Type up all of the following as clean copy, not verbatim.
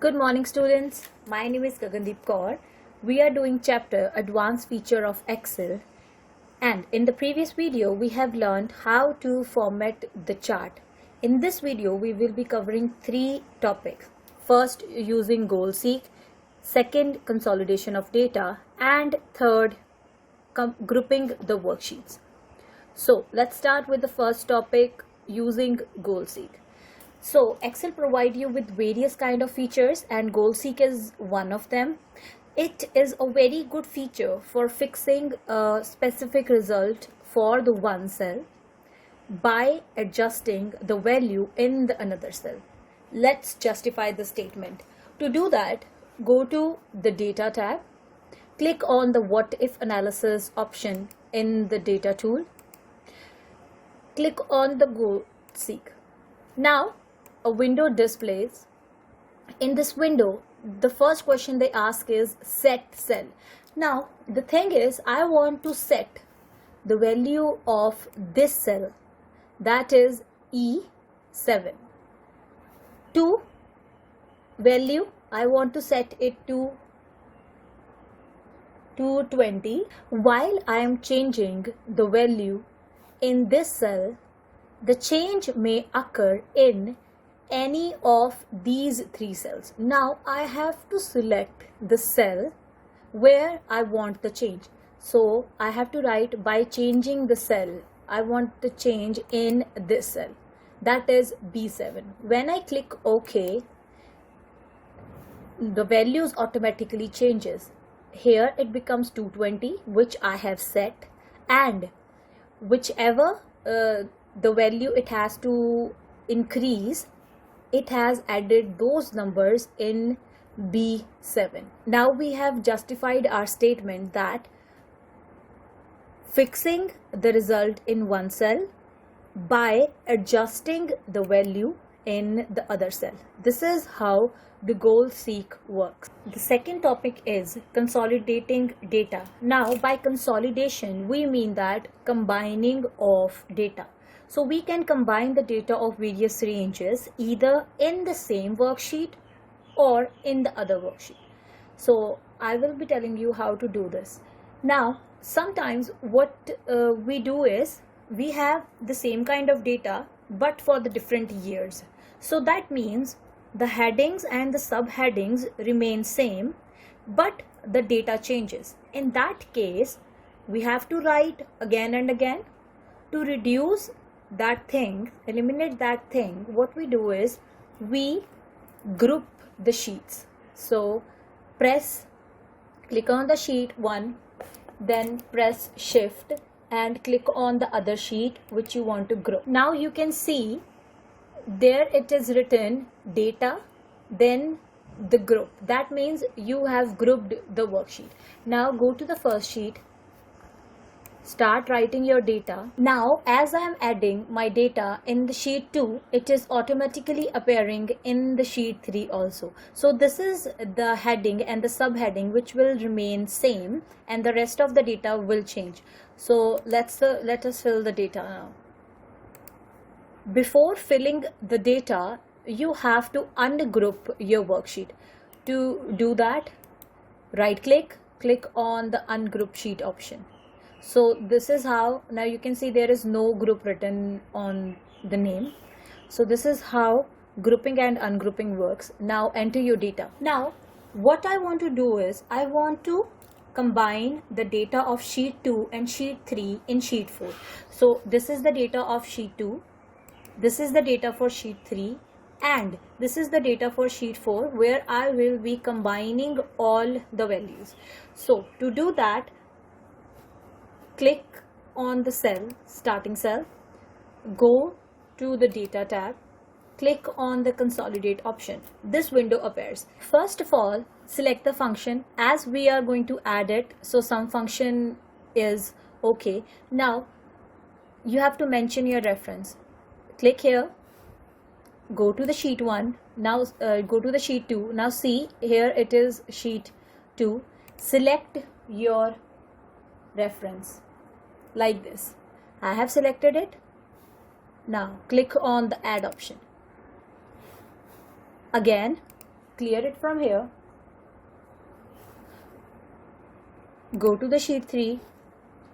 Good morning students. My name is Gagandeep Kaur. We are doing chapter Advanced Feature of Excel, and in the previous video we have learned how to format the chart. In this video we will be covering three topics. First, using goal seek, second, consolidation of data, and third, grouping the worksheets. So let's start with the first topic, using goal seek. So Excel provide you with various kind of features and goal seek is one of them. It is a very good feature for fixing a specific result for the one cell by adjusting the value in the another cell. Let's justify the statement. To do that, go to the data tab, click on the what if analysis option in the data tool, click on the goal seek. Now a window displays. In this window, the first question they ask is set cell. Now the thing is, I want to set the value of this cell, that is E7, to value. I want to set it to 220. While I am changing the value in this cell, the change may occur in any of these three cells. Now I have to select the cell where I want the change. So I have to write, by changing the cell, I want the change in this cell, that is B7. When I click OK, the values automatically changes. Here it becomes 220, which I have set, and whichever the value it has to increase, it has added those numbers in B7. Now we have justified our statement that fixing the result in one cell by adjusting the value in the other cell. This is how the goal seek works. The second topic is consolidating data. Now by consolidation we mean that combining of data. So we can combine the data of various ranges either in the same worksheet or in the other worksheet. So I will be telling you how to do this. Now sometimes what we do is, we have the same kind of data but for the different years. So that means the headings and the subheadings remain same but the data changes. In that case we have to write again and again. To reduce that thing, eliminate that thing, what we do is we group the sheets. So click on the sheet 1, then press shift and click on the other sheet which you want to group. Now you can see there it is written data, then the group. That means you have grouped the worksheet. Now go to the first sheet, start writing your data. Now as I am adding my data in the sheet 2, it is automatically appearing in the sheet 3 also. So this is the heading and the subheading which will remain same and the rest of the data will change. So let us fill the data now. Before filling the data, you have to ungroup your worksheet. To do that, right click on the ungroup sheet option. So this is how, now you can see there is no group written on the name. So this is how grouping and ungrouping works. Now enter your data. Now what I want to do is, I want to combine the data of sheet 2 and sheet 3 in sheet 4. So this is the data of sheet 2, this is the data for sheet 3, and this is the data for sheet 4 where I will be combining all the values. So to do that, click on the cell, starting cell, go to the data tab, click on the consolidate option. This window appears. First of all, select the function as we are going to add it. So some function is okay. Now you have to mention your reference. Click here, go to the sheet 1, now go to the sheet 2. Now see here it is sheet 2. Select your reference like this. I have selected it. Now click on the add option. Again clear it from here, go to the sheet 3,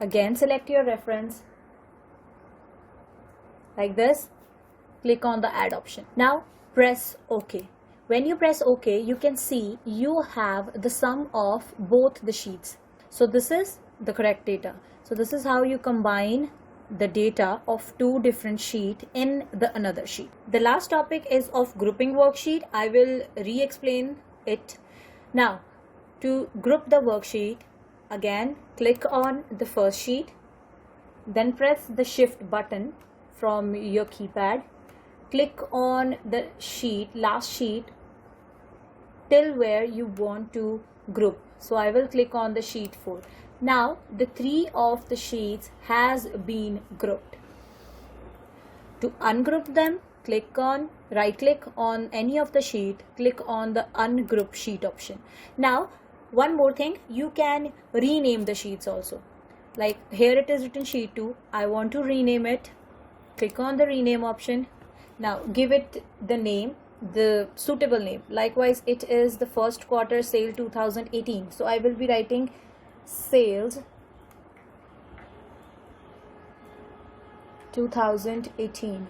again select your reference like this, click on the add option. Now press OK. When you press OK, you can see you have the sum of both the sheets. So this is the correct data. So this is how you combine the data of two different sheets in the another sheet. The last topic is of grouping worksheet. I will re-explain it. Now to group the worksheet, again click on the first sheet, then press the shift button from your keypad, click on the sheet, last sheet, till where you want to group. So I will click on the sheet 4. Now the 3 of the sheets has been grouped. To ungroup them, right click on any of the sheet, click on the ungroup sheet option. Now one more thing, you can rename the sheets also. Like here it is written sheet 2, I want to rename it, click on the rename option. Now give it the name, the suitable name. Likewise, it is the first quarter sale 2018, so I will be writing sales 2018.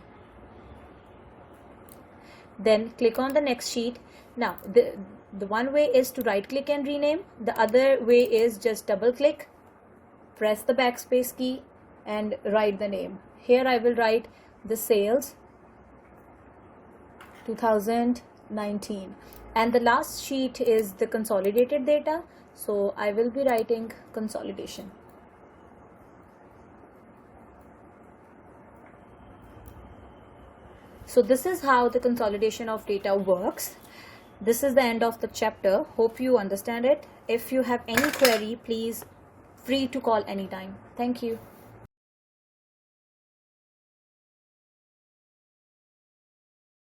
Then click on the next sheet. Now the one way is to right click and rename, the other way is just double click, press the backspace key and write the name. Here I will write the sales 2019, and the last sheet is the consolidated data, so I will be writing consolidation. So this is how the consolidation of data works. This is the end of the chapter. Hope you understand it. If you have any query, please free to call anytime. Thank you.